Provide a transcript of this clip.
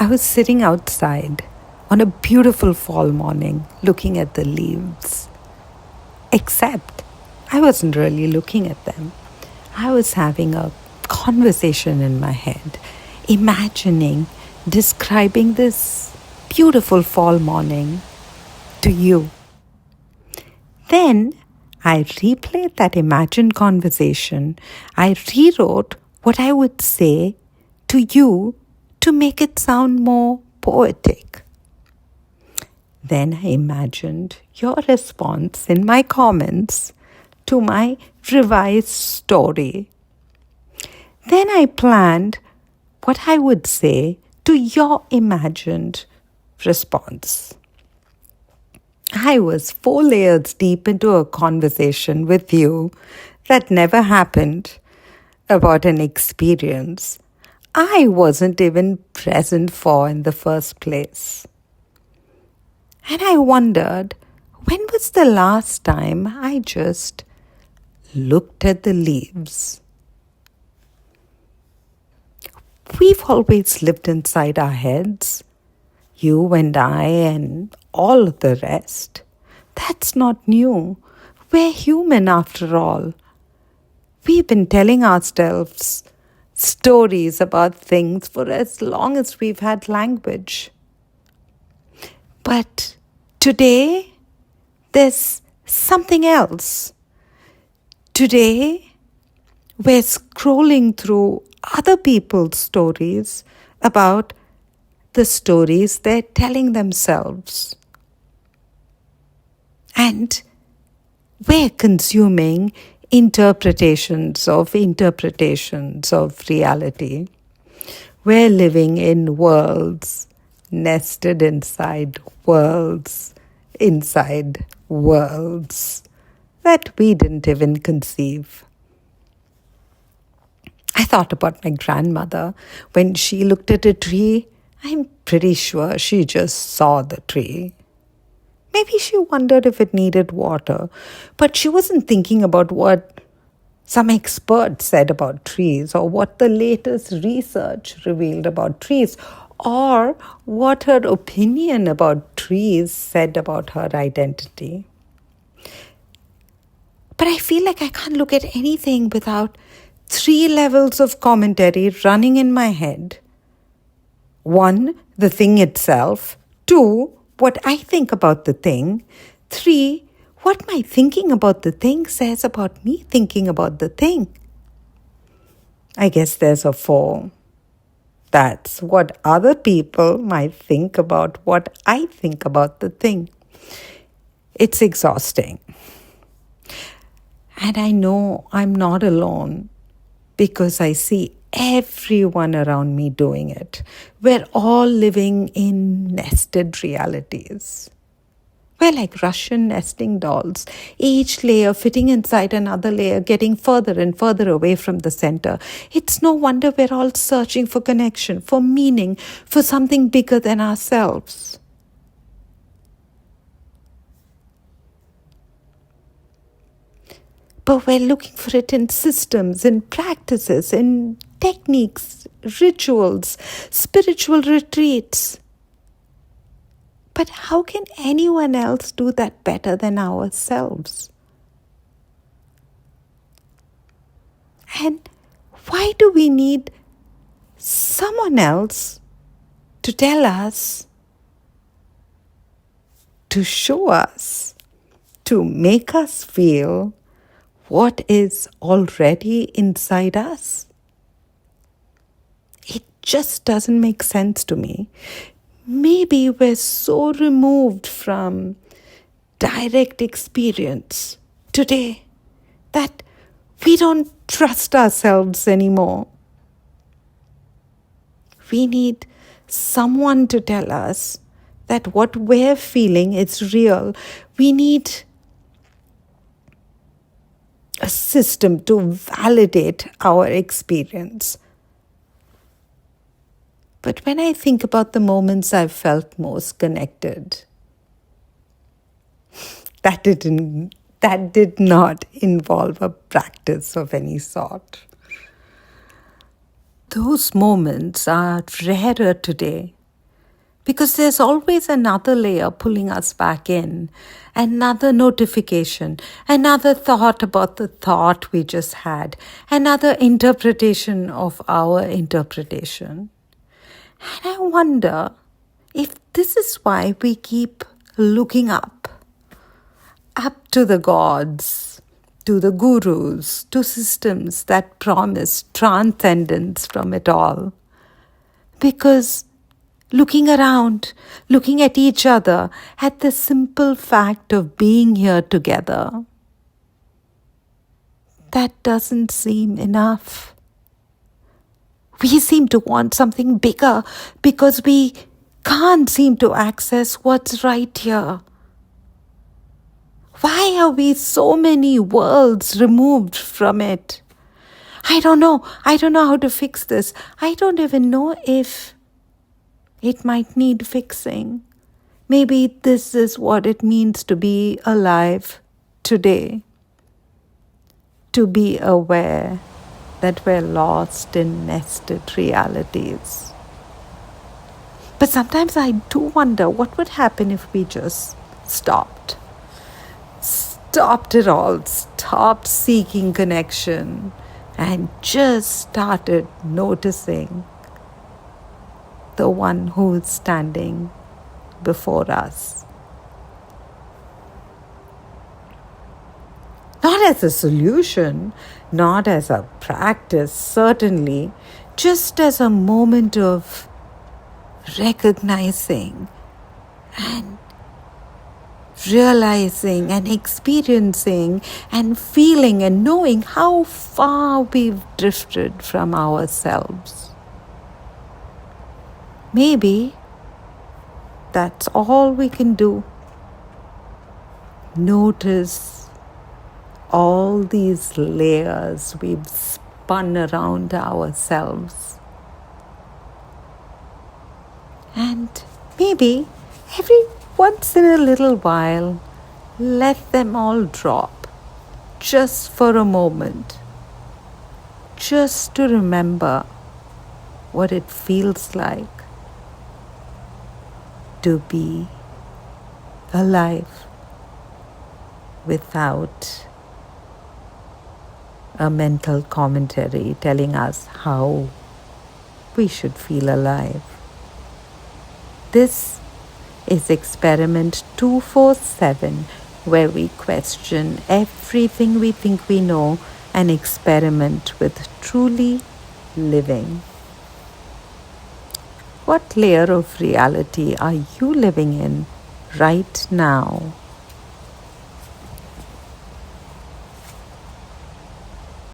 was sitting outside on a beautiful fall morning looking at the leaves. Except I wasn't really looking at them. I was having a conversation in my head, imagining, describing this beautiful fall morning to you. Then I replayed that imagined conversation. I rewrote what I would say to you to make it sound more poetic. Then I imagined your response in my comments to my revised story. Then I planned what I would say to your imagined response. I was 4 layers deep into a conversation with you that never happened about an experience I wasn't even present for in the first place. And I wondered, when was the last time I just looked at the leaves? We've always lived inside our heads, you and I and all of the rest. That's not new. We're human after all. We've been telling ourselves stories about things for as long as we've had language. But today, there's something else. Today, we're scrolling through other people's stories about the stories they're telling themselves. And we're consuming interpretations of reality. We're living in worlds nested inside worlds that we didn't even conceive. I thought about my grandmother. When she looked at a tree, I'm pretty sure she just saw the tree. Maybe she wondered if it needed water, but she wasn't thinking about what some experts said about trees or what the latest research revealed about trees or what her opinion about trees said about her identity. But I feel like I can't look at anything without 3 levels of commentary running in my head. 1, the thing itself. 2, what I think about the thing. 3, what my thinking about the thing says about me thinking about the thing. I guess there's a 4. That's what other people might think about what I think about the thing. It's exhausting. And I know I'm not alone because I see everyone around me doing it. We're all living in nested realities. We're like Russian nesting dolls, each layer fitting inside another layer, getting further and further away from the center. It's no wonder we're all searching for connection, for meaning, for something bigger than ourselves. But we're looking for it in systems, in practices, in techniques, rituals, spiritual retreats. But how can anyone else do that better than ourselves? And why do we need someone else to tell us, to show us, to make us feel what is already inside us? It just doesn't make sense to me. Maybe we're so removed from direct experience today that we don't trust ourselves anymore. We need someone to tell us that what we're feeling is real. We need a system to validate our experience. But when I think about the moments I've felt most connected, that did not involve a practice of any sort. Those moments are rarer today Because there's always another layer pulling us back in, another notification, another thought about the thought we just had, another interpretation of our interpretation. And I wonder if this is why we keep looking up to the gods, to the gurus, to systems that promise transcendence from it all. Because looking around, looking at each other, at the simple fact of being here together, that doesn't seem enough. We seem to want something bigger because we can't seem to access what's right here. Why are we so many worlds removed from it? I don't know. I don't know how to fix this. I don't even know if it might need fixing. Maybe this is what it means to be alive today. To be aware that we're lost in nested realities. But sometimes I do wonder what would happen if we just stopped. Stopped it all, stopped seeking connection, and just started noticing the one who is standing before us. Not as a solution, not as a practice, certainly, just as a moment of recognizing and realizing and experiencing and feeling and knowing how far we've drifted from ourselves. Maybe that's all we can do. Notice all these layers we've spun around ourselves. And maybe every once in a little while, let them all drop, just for a moment, just to remember what it feels like to be alive without a mental commentary telling us how we should feel alive. This is experiment 247, where we question everything we think we know and experiment with truly living. What layer of reality are you living in right now?